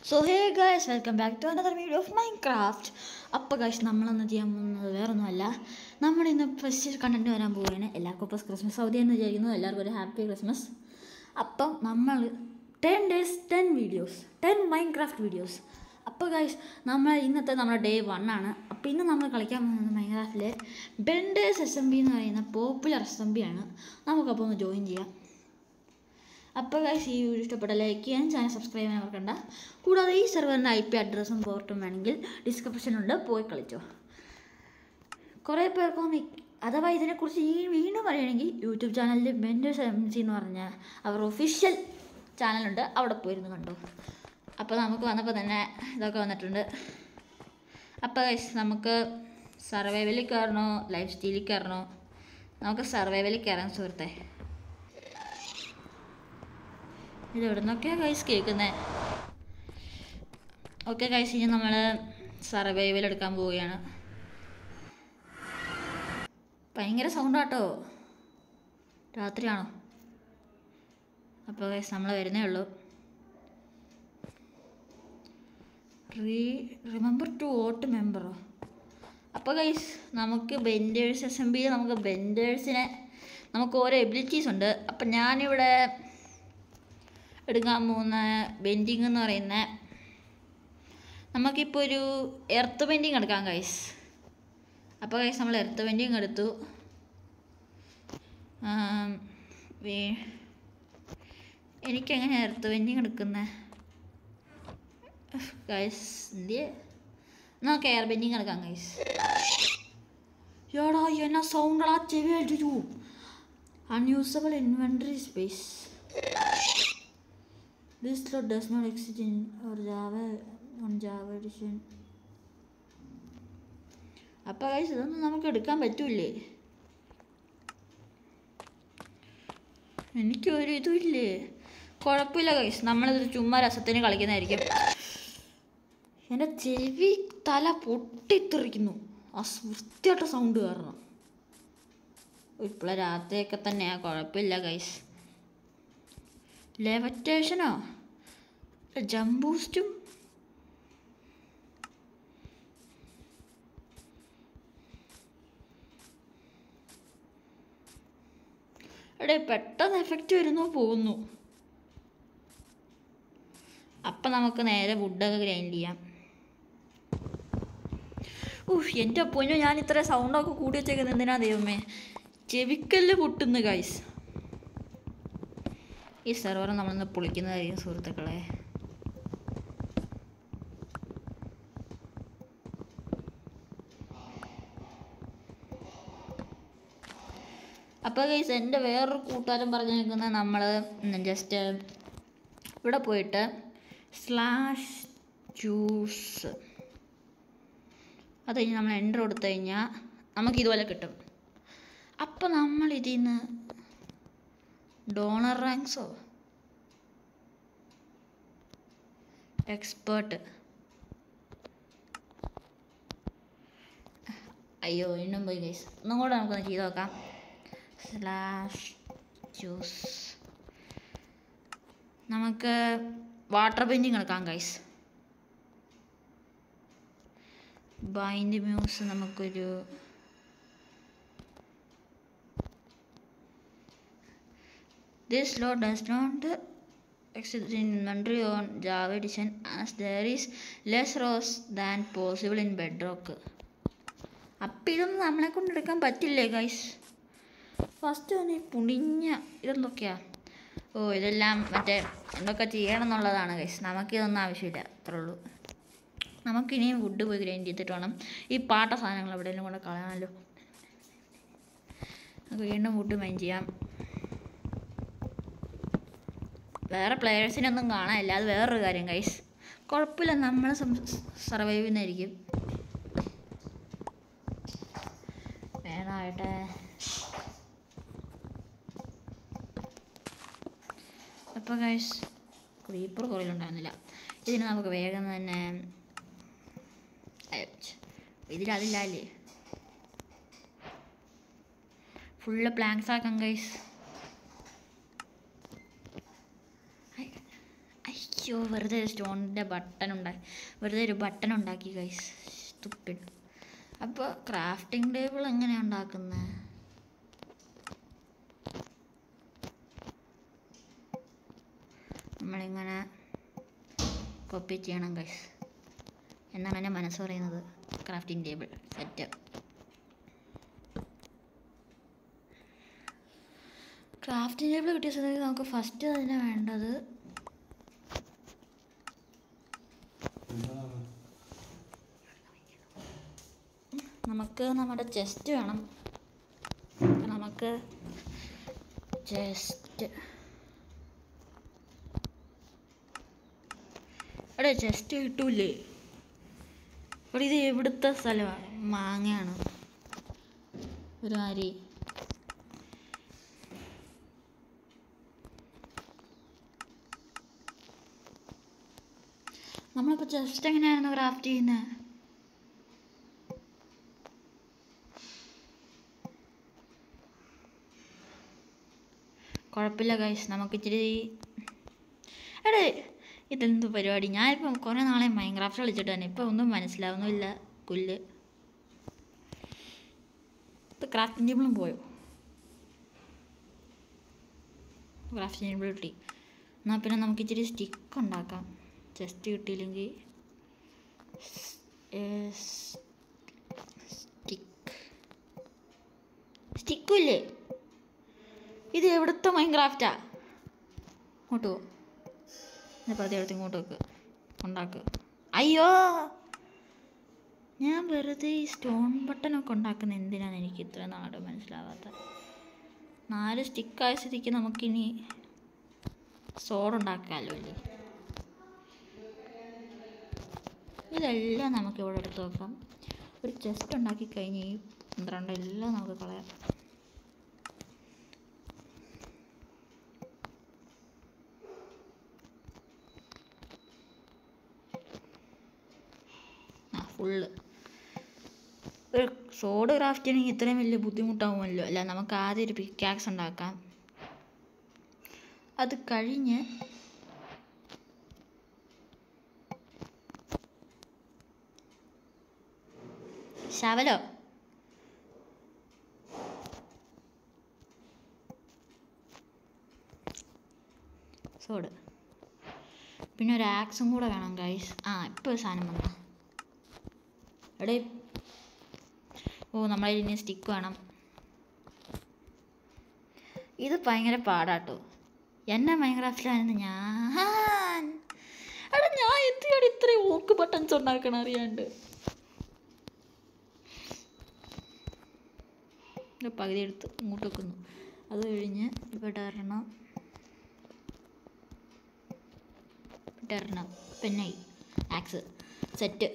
So hey guys, welcome back to another video of Minecraft. അപ്പോൾ guys, നമ്മളൊന്ന് ചെയ്യാൻ പോകുന്നത് വേറൊന്നുമല്ല. നമ്മളിന്ന് ഫസ്റ്റ് കണ്ടന്റ് വരാൻ പോവുകയാണ്. എല്ലാവർക്കും ഇപ്പോൾ ക്രിസ്മസ് അവധി എന്ന് വിചാരിക്കുന്നു. എല്ലാവർക്കും ഒരു ഹാപ്പി ക്രിസ്മസ്. അപ്പം നമ്മൾ 10 days 10 വീഡിയോസ് 10 മൈൻക്രാഫ്റ്റ് വീഡിയോസ്. അപ്പോൾ ഗൈസ്, ഇന്നത്തെ നമ്മുടെ ഡേ 1 ആണ്. അപ്പോൾ ഇന്ന് നമ്മൾ കളിക്കാൻ പോകുന്നത് മൈൻക്രാഫ്റ്റിലെ ബെൻഡേഴ്സ് SMB എന്ന് പറയുന്ന പോപ്പുലർ SMB ആണ്. നമുക്കപ്പോൾ ഒന്ന് ജോയിൻ ചെയ്യാം. അപ്പോൾ ഗൈസ്, ഈ വീഡിയോ ഇഷ്ടപ്പെട്ട ലൈക്ക് ചെയ്യാൻ, ചാനൽ സബ്സ്ക്രൈബ് ചെയ്യാൻ മറക്കണ്ട. കൂടാതെ ഈ സെർവറിൻ്റെ IP അഡ്രസ്സും പോർട്ടും വേണമെങ്കിൽ ഡിസ്ക്രിപ്ഷനുണ്ട്, പോയി കളിച്ചോ. കുറേ പേർക്കും അഥവാ ഇതിനെക്കുറിച്ച് വീണ്ടും പറയുകയാണെങ്കിൽ യൂട്യൂബ് ചാനലിൽ ബെൻഡേഴ്സ് MC എന്ന് പറഞ്ഞ അവർ ഒഫീഷ്യൽ ചാനലുണ്ട്, അവിടെ പോയിരുന്നു കണ്ടു. അപ്പോൾ നമുക്ക് വന്നപ്പോൾ തന്നെ ഇതൊക്കെ വന്നിട്ടുണ്ട്. അപ്പോൾ ഗൈസ്, നമുക്ക് സർവൈവലിൽ കയറണോ ലൈഫ് സ്റ്റൈലിൽ കയറണോ? നമുക്ക് സർവൈവലിൽ കയറാൻ സുഹൃത്തെ. ഇത് എവിടെ നിന്നൊക്കെയാണ് ഗൈസ് കേൾക്കുന്നത്? ഓക്കെ ഗൈസ്, ഇനി നമ്മൾ സർവൈവൽ എടുക്കാൻ പോവുകയാണ്. ഭയങ്കര സൗണ്ടാട്ടോ. രാത്രിയാണോ? അപ്പോൾ ഗൈസ്, നമ്മൾ വരുന്നേ ഉള്ളൂ. റിമെമ്പർ ടു വോട്ട് മെമ്പറോ? അപ്പോൾ ഗൈസ്, നമുക്ക് ബെൻഡേഴ്സ് SMB നമുക്ക് ബെൻഡേഴ്സിനെ നമുക്ക് ഓരോ എബിലിറ്റീസ് ഉണ്ട്. അപ്പം ഞാനിവിടെ എടുക്കാൻ പോകുന്ന ബെൻഡിങ് എന്ന് പറയുന്ന നമുക്കിപ്പോൾ ഒരു എർത്ത് ബെൻഡിങ് എടുക്കാം ഗൈസ്. അപ്പോൾ ഗൈസ്, നമ്മൾ എർത്ത് ബെൻഡിങ് എടുത്തു. എനിക്കെങ്ങനെ എർത്ത് ബെൻഡിങ് എടുക്കുന്നത് ഗൈസ്? നമുക്ക് എയർ ബെൻഡിങ് എടുക്കാം ഗൈസ്. യോടാ, എന്നാ സൗണ്ടടാ, ചെവി അടിച്ചു. Unusable inventory space. This slot does not exist in or Java edition. അപ്പോൾ ഗൈസ്, ഇതൊന്നും നമുക്ക് എടുക്കാൻ പറ്റൂലേ? എനിക്കൊരു ഇതുമില്ലേ? കുഴപ്പമില്ല ഗൈസ്, നമ്മളിത് ചുമ്മാ രസത്തിന് കളിക്കുന്നതായിരിക്കും. എൻ്റെ ചെവി തല പൊട്ടിത്തെറിക്കുന്നു ആ വൃത്തിയായിട്ട സൗണ്ട് കാരണം. ഇപ്പോഴെ രാത്രിയൊക്കെ തന്നെയാണ്, കുഴപ്പമില്ല ഗൈസ്. ലെവറ്റേഷനോ ജംപ് ബൂസ്റ്റും എടേ, പെട്ടെന്ന് എഫക്റ്റ് വരുന്നു പോകുന്നു. അപ്പം നമുക്ക് നേരെ വുഡൊക്കെ ഗ്രൈൻഡ് ചെയ്യാം. എൻ്റെ പൊന്നോ, ഞാൻ ഇത്ര സൗണ്ടൊക്കെ കൂടി വെച്ചേക്കുന്നത് എന്തിനാ ദൈവമേ? ചെവിക്കല്ല് പൊട്ടുന്നു ഗൈസ്. ഈ സെർവർ നമ്മളൊന്ന് പൊളിക്കുന്നതായിരിക്കും സുഹൃത്തുക്കളെ. അപ്പോൾ ഗൈസ്, എൻ്റെ വേറൊരു കൂട്ടുകാരൻ പറഞ്ഞു നിൽക്കുന്നത് നമ്മൾ ജസ്റ്റ് ഇവിടെ പോയിട്ട് /ജ്യൂസ് അത് കഴിഞ്ഞ് നമ്മൾ എൻ്റർ കൊടുത്തു കഴിഞ്ഞാൽ നമുക്ക് ഇതുപോലെ കിട്ടും. അപ്പോൾ നമ്മൾ ഇതിൽ നിന്ന് ഡോണർ റാങ്ക്സോ എക്സ്പേർട്ട്, അയ്യോ വീണ്ടും പോയി ഗൈസ്. ഒന്നും കൂടെ നമുക്കൊന്ന് ചെയ്ത് നോക്കാം. /ജ്യൂസ് നമുക്ക് വാട്ടർ ബെൻഡിങ് എടുക്കാം ഗൈസ്. ബൈൻഡ് മ്യൂസ് നമുക്കൊരു This slot does not exist in inventory on Java edition as there is less rows than possible in Bedrock. അപ്പം ഇതൊന്നും നമ്മളെ കൊണ്ട് എടുക്കാൻ പറ്റില്ലേ ഗൈസ്? ഫസ്റ്റ് ഒന്ന് ഈ പുണിഞ്ഞ ഇതെന്തൊക്കെയാ? ഇതെല്ലാം മറ്റേ എന്തൊക്കെ ചെയ്യണം എന്നുള്ളതാണ് ഗൈസ്. നമുക്കിതൊന്നും ആവശ്യമില്ല, അത്രേ ഉള്ളൂ. നമുക്കിനിയും വുഡ് പോയി ഗ്രൈൻഡ് ചെയ്തിട്ട് വേണം ഈ പാട്ട സാധനങ്ങൾ എവിടെയെങ്കിലും കൂടെ കളയാമല്ലോ. നമുക്ക് വീണ്ടും വുഡ് മൈൻ ചെയ്യാം. വേറെ പ്ലെയേഴ്സിനൊന്നും കാണാനില്ല, അത് വേറൊരു കാര്യം ഗൈസ്. കുഴപ്പമില്ല, നമ്മൾ സർവൈവ് ചെയ്യുന്നതായിരിക്കും. വേണമായിട്ടെ. അപ്പോൾ ഗൈസ്, ക്രീപ്പർ കുറയിലുണ്ടായിരുന്നില്ല. ഇതിന് നമുക്ക് വേഗം തന്നെ ഇതിലതില്ല അല്ലേ, ഫുള്ള് പ്ലാങ്ക്സ് ആക്കാം ഗൈസ്. ഷോ വെറുതെ ഒരു സ്റ്റോണിൻ്റെ വെറുതെ ഒരു ബട്ടൺ ഉണ്ടാക്കി ഗൈസ്, സ്റ്റുപ്പിഡ്. അപ്പോൾ ക്രാഫ്റ്റിംഗ് ടേബിൾ എങ്ങനെയാണ് ഉണ്ടാക്കുന്നത്? നമ്മളിങ്ങനെ കോപ്പി ചെയ്യണം ഗൈസ് എന്നാണ് എൻ്റെ മനസ്സ് പറയുന്നത്. Crafting table set. Crafting table കിട്ടിയ സ്ഥലത്ത് നമുക്ക് ഫസ്റ്റ് തന്നെ വേണ്ടത് നമുക്ക് നമ്മുടെ ചെസ്റ്റ് വേണം. നമുക്ക് ചെസ്റ്റ് ചെസ്റ്റ് കിട്ടൂലേ? ഇവിടെ ഇത് എവിടുത്തെ സ്ഥലമാണ്? മാങ്ങയാണ് ഒരു അരി. നമ്മളിപ്പോൾ ചെസ്റ്റ് എങ്ങനെയായിരുന്നു ക്രാഫ്റ്റ് ചെയ്യുന്നത്? കുഴപ്പമില്ല ഗൈസ്, നമുക്കിച്ചിരി ഇതെന്ത് പരിപാടി? ഞാനിപ്പം കുറേ നാളെ മൈൻക്രാഫ്റ്റ് കളിച്ചിട്ട് തന്നെ ഇപ്പം ഒന്നും മനസ്സിലാവുന്നില്ല. കുല്ല് ഇപ്പം ക്രാഫ്റ്റിംഗ് ടേബിളും പോയോ? ക്രാഫ്റ്റിംഗ് ടേബിൾ കിട്ടി. എന്നാൽ പിന്നെ നമുക്കിച്ചിരി സ്റ്റിക്ക് ഉണ്ടാക്കാം. ചെസ്റ്റ് കിട്ടിയില്ലെങ്കിൽ സ്റ്റിക്കില്ലേ? ഇത് എവിടുത്തെ മൈൻക്രാഫ്റ്റാ? ഇങ്ങോട്ട് പോ, പ്രതി എടുത്ത് ഇങ്ങോട്ട് വെക്ക്, ഉണ്ടാക്കുക. അയ്യോ, ഞാൻ വെറുതെ ഈ സ്റ്റോൺ ബട്ടണൊക്കെ ഉണ്ടാക്കുന്ന എന്തിനാണ് എനിക്ക് ഇത്ര നാട് മനസ്സിലാവാത്ത. 4 സ്റ്റിക്കായ സ്ഥിതിക്ക് നമുക്കിനി സോഡ് ഉണ്ടാക്കാമല്ലോ അല്ലേ? ഇതെല്ലാം നമുക്കിവിടെ എടുത്ത് വെക്കാം. ഒരു ചെസ്റ്റ് ഉണ്ടാക്കി കഴിഞ്ഞ് ഈ 12 എല്ലാം നമുക്ക് കളയാം. ഫുള്ള് ഒരു സോഡ് ക്രാഫ്റ്റ് ചെയ്യണമെങ്കിൽ ഇത്രയും വലിയ ബുദ്ധിമുട്ടാവുമല്ലോ. അല്ല, നമുക്ക് ആദ്യം ഒരു പിക്കാക്സ് ഉണ്ടാക്കാം. അത് കഴിഞ്ഞ് ശവലോ സോഡ്, പിന്നെ ഒരു ആക്സും കൂടെ വേണം ഗൈസ്. ഇപ്പോൾ സാധനം വന്ന എടേ. നമ്മളെ ഇനി സ്റ്റിക്ക് വേണം. ഇത് ഭയങ്കര പാടാട്ടോ. എന്നെ മൈൻക്രാഫ്റ്റിലായിരുന്നു ഞാൻ എന്തിനാണ് ഇത്രയും ഓക്ക് ബട്ടൺസ് ഉണ്ടാക്കണം അറിയാണ്ട്. പകുതി എടുത്ത് ഇങ്ങോട്ട് വെക്കുന്നു. അത് കഴിഞ്ഞ് ഇവിടെ ഇടണം പിന്നെ ആക്സ് സെറ്റ്.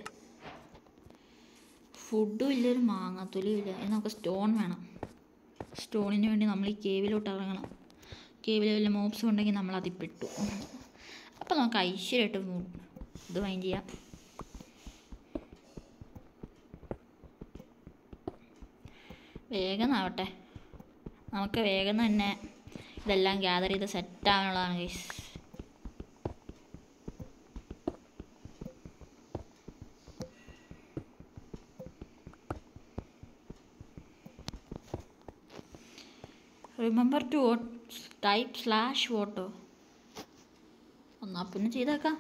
ഫുഡും ഇല്ല, ഒരു മാങ്ങാത്തൊലിയും ഇല്ല. ഇനി നമുക്ക് സ്റ്റോൺ വേണം. സ്റ്റോണിന് വേണ്ടി നമ്മൾ ഈ കേവിലോട്ട് ഇറങ്ങണം. കേവിൽ വല്ല മോബ്സും ഉണ്ടെങ്കിൽ നമ്മൾ അതിൽ പെട്ടു. അപ്പോൾ നമുക്ക് ഐശ്വര്യമായിട്ട് ഇത് മൈൻഡ് ചെയ്യാം. വേഗം ആവട്ടെ, നമുക്ക് വേഗം തന്നെ ഇതെല്ലാം ഗ്യാദർ ചെയ്ത് സെറ്റാവാനുള്ളതാണ് guys. Remember to type /water. എന്നാൽ പിന്നെ ചെയ്തേക്കാം.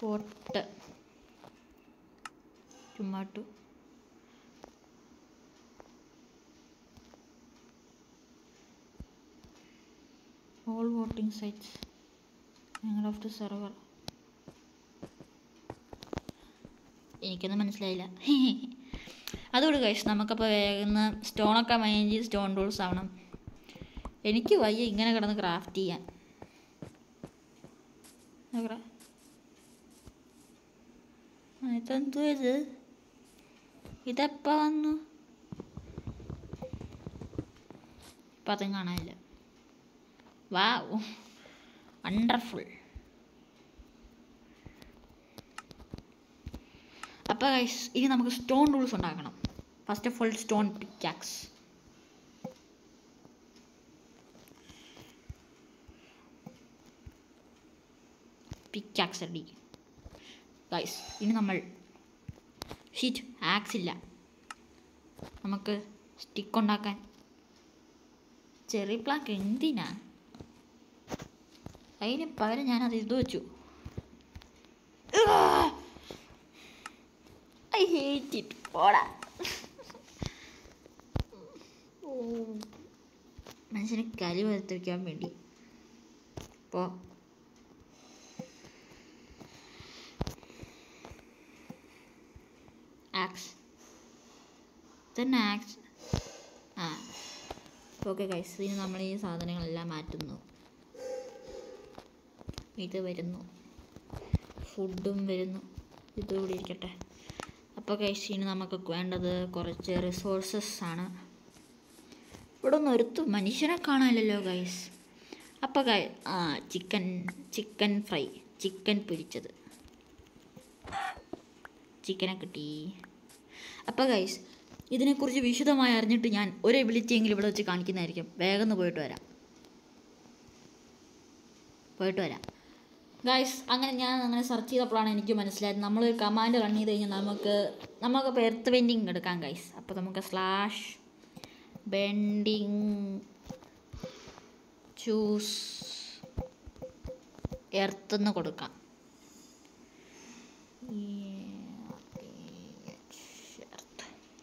/water tomato. all voting sites Minecraft server. എനിക്കൊന്നും മനസ്സിലായില്ല. അതുകൊണ്ട് ഗൈസ് നമുക്കപ്പോൾ വേഗം സ്റ്റോണൊക്കെ മൈൻ ചെയ്ത് സ്റ്റോൺ ടൂൾസ് ആവണം. എനിക്ക് വയ്യ ഇങ്ങനെ കിടന്ന് ക്രാഫ്റ്റ് ചെയ്യാൻ. ഇതെന്തോ ഇതെപ്പോൾ വന്നു? ഇപ്പം അതും കാണാനില്ല. വാവ്, വണ്ടർഫുൾ. അപ്പോൾ ഗൈസ് ഇനി നമുക്ക് സ്റ്റോൺ ടൂൾസ് ഉണ്ടാക്കണം. First of all stone pickaxe. Pickaxe ready guys. ഇനി നമ്മൾ ഷീറ്റ് ആക്സ് ഇല്ല, നമുക്ക് സ്റ്റിക്ക് ഉണ്ടാക്കാൻ. ചെറി പ്ലാങ്ക് എന്തിനാ? അതിന് പകരം ഞാനത് ഇത് വെച്ചു. I hate it. പോടാ. മനുഷ്യനെ കലി വരുത്തിക്കാൻ വേണ്ടി. അപ്പോൾ ആക്സ് തന്നെ ആക്സ്. ഓക്കെ ഗൈസ്, ഇനി നമ്മൾ ഈ സാധനങ്ങളെല്ലാം മാറ്റുന്നു. ഇത് വരുന്നു, ഫുഡും വരുന്നു, ഇതുകൂടി ഇരിക്കട്ടെ. അപ്പോൾ ഗൈസ് ഇനി നമുക്ക് വേണ്ടത് കുറച്ച് റിസോഴ്സസ് ആണ്. ഇവിടെ ഒന്നും ഒരുത്തും മനുഷ്യനെ കാണാനില്ലല്ലോ ഗൈസ്. അപ്പോൾ ചിക്കൻ ഫ്രൈ, ചിക്കൻ പൊരിച്ചത്, ചിക്കനെ കിട്ടി. അപ്പോൾ ഗൈസ് ഇതിനെക്കുറിച്ച് വിശദമായി അറിഞ്ഞിട്ട് ഞാൻ ഒരു എബിലിറ്റി എങ്കിലും ഇവിടെ വെച്ച് കാണിക്കുന്നതായിരിക്കും. വേഗം പോയിട്ട് വരാം ഗൈസ്. അങ്ങനെ സെർച്ച് ചെയ്തപ്പോഴാണ് എനിക്ക് മനസ്സിലായത്, നമ്മളൊരു കമാൻഡ് റൺ ചെയ്ത് കഴിഞ്ഞാൽ നമുക്കിപ്പോൾ എർത്ത് ബെൻഡിങ് എടുക്കാം ഗൈസ്. അപ്പോൾ നമുക്ക് സ്ലാഷ് ബെൻഡിങ് ചൂസ് എർത്ത് എന്ന് കൊടുക്കാം.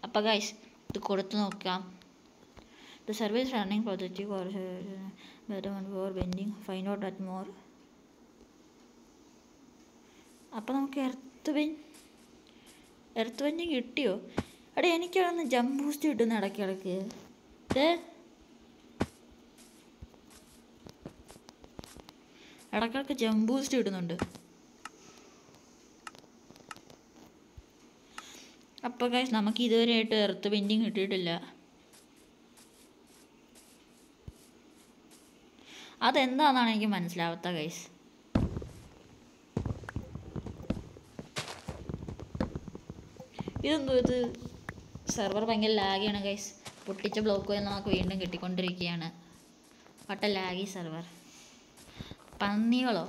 അപ്പോൾ ഗൈസ് ഇത് കൊടുത്ത് നോക്കാം. The service running project four bending find out at more. അപ്പോൾ നമുക്ക് എർത്ത് ബെൻഡിങ് കിട്ടിയോ? എടാ എനിക്കവിടുന്ന് ജമ്പ് ബൂസ്റ്റ് കിട്ടുന്ന ഇടയ്ക്കിടയ്ക്ക്. ഇടയ്ക്കിടയ്ക്ക് ജമ്പ് ബൂസ്റ്റ് കിട്ടുന്നുണ്ട്. അപ്പോൾ ഗൈസ് നമുക്ക് ഇതുവരെയായിട്ട് എർത്ത് ബെൻഡിങ് കിട്ടിയിട്ടില്ല. അതെന്താണെന്നാണ് എനിക്ക് മനസ്സിലാവാത്ത ഗൈസ്. ഇതെന്തോ ഇത് സെർവർ ഭയങ്കര ലാഗിയാണ് ഗൈസ്. പൊട്ടിച്ച ബ്ലോക്കുകൾ നമുക്ക് വീണ്ടും കിട്ടിക്കൊണ്ടിരിക്കുകയാണ്. വട്ട ലാഗി സെർവർ. പന്നികളോ?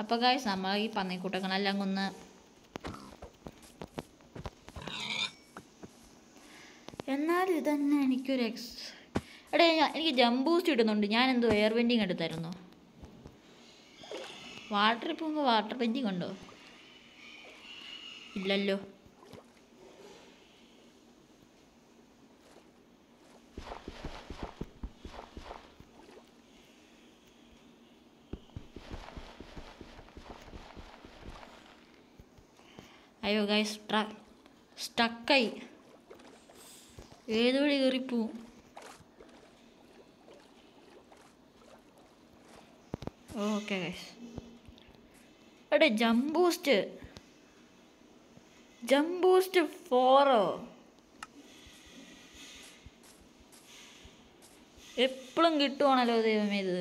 അപ്പോൾ ഗൈസ് നമ്മൾ ഈ പന്നിക്കൂട്ടങ്ങളെല്ലാം കൊന്ന് എന്നാലും ഇതന്നെ എനിക്കൊരു എടേ എനിക്ക് ജമ്പ് ബൂസ്റ്റ് കിട്ടുന്നുണ്ട്. ഞാൻ എന്തോ എയർ ബെൻഡിങ് എടുത്തായിരുന്നു. വാട്ടറിൽ പോകുമ്പോൾ വാട്ടർ ബെൻഡിങ് ഉണ്ടോ? ഇല്ലല്ലോ. അയ്യോ ഗൈസ് സ്റ്റക്കായി. ഏത് വഴി കയറിപ്പോവും? Okay guys. എടേ ജമ്പ് ബൂസ്റ്റ് 4 എപ്പോഴും കിട്ടുവാണല്ലോ ദൈവമേ ഇത്.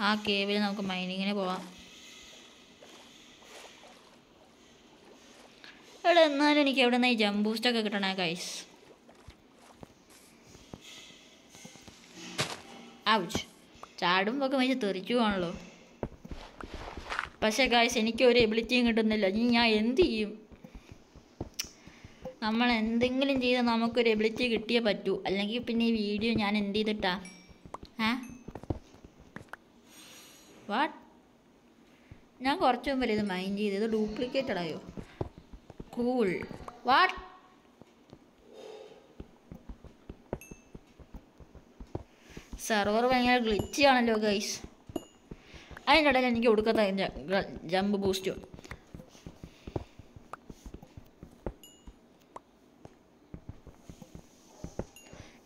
ആ കേവിൽ നമുക്ക് മൈനിങ്ങിന് പോവാം. എടാ എന്നാലും എനിക്ക് എവിടെ നിന്ന് ഈ ജമ്പ് ബൂസ്റ്റൊക്കെ കിട്ടണേ ഗൈസ്. ഔച്ച്. ചാടുമ്പോൾ ഒക്കെ മനുഷ്യ തെറിച്ചു പോകണല്ലോ. പക്ഷേ ഗൈസ് എനിക്ക് ഒരു എബിലിറ്റിയും കിട്ടുന്നില്ല. ഞാൻ എന്ത് ചെയ്യും? നമ്മൾ എന്തെങ്കിലും ചെയ്താൽ നമുക്കൊരു എബിലിറ്റി കിട്ടിയേ പറ്റൂ. അല്ലെങ്കിൽ പിന്നെ ഈ വീഡിയോ ഞാൻ എന്ത് ചെയ്തിട്ടാ? വാട്ട്? ഞാൻ കുറച്ച് മുമ്പല്ലേ ഇത് മൈൻഡ് ചെയ്ത്. ഇത് ഡ്യൂപ്ലിക്കേറ്റഡ് ആയോ? കൂൾ. വാട്ട്? സെർവർ ഭയങ്കര ഗ്ലിച്ച് ആണല്ലോ ഗൈസ്. അതിൻ്റെ ഇടയിൽ എനിക്ക് കൊടുക്കാത്ത ജമ്പ് ബൂസ്റ്റോ.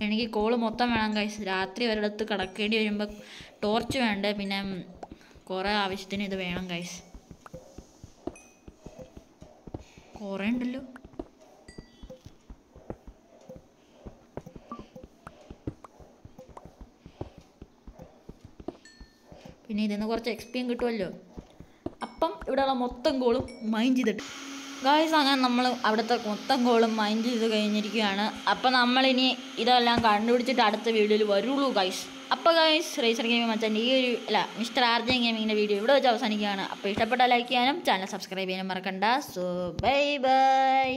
എനിക്ക് കോള് മൊത്തം വേണം ഗൈസ്. രാത്രി ഒരിടത്ത് കിടക്കേണ്ടി വരുമ്പോൾ ടോർച്ച് വേണ്ടേ, പിന്നെ കുറേ ആവശ്യത്തിന് ഇത് വേണം ഗൈസ്. കുറേ ഉണ്ടല്ലോ. പിന്നെ ഇതിൽ നിന്ന് കുറച്ച് എക്സ്പീരിയൻസ് കിട്ടുമല്ലോ. അപ്പം ഇവിടെയുള്ള മൊത്തം കോളും മൈൻഡ് ചെയ്തിട്ട് ഗായ്സ് അങ്ങനെ നമ്മൾ അവിടുത്തെ മൊത്തം കോളും മൈൻഡ് ചെയ്ത് കഴിഞ്ഞിരിക്കുകയാണ്. അപ്പോൾ നമ്മളിനി ഇതെല്ലാം കണ്ടുപിടിച്ചിട്ട് അടുത്ത വീഡിയോയിൽ വരുള്ളൂ ഗൈസ്. അപ്പോൾ ഗൈസ് റേസർ ഗെയിമിംഗ് മച്ചാൻ്റെ ഈ ഒരു മിസ്റ്റർ ആർജെ ഗെയിമിങ്ങിൻ്റെ വീഡിയോ ഇവിടെ വെച്ച് അവസാനിക്കുകയാണ്. അപ്പോൾ ഇഷ്ടപ്പെട്ടാൽ ലൈക്ക് ചെയ്യാനും ചാനൽ സബ്സ്ക്രൈബ് ചെയ്യാനും മറക്കണ്ട. So bye bye.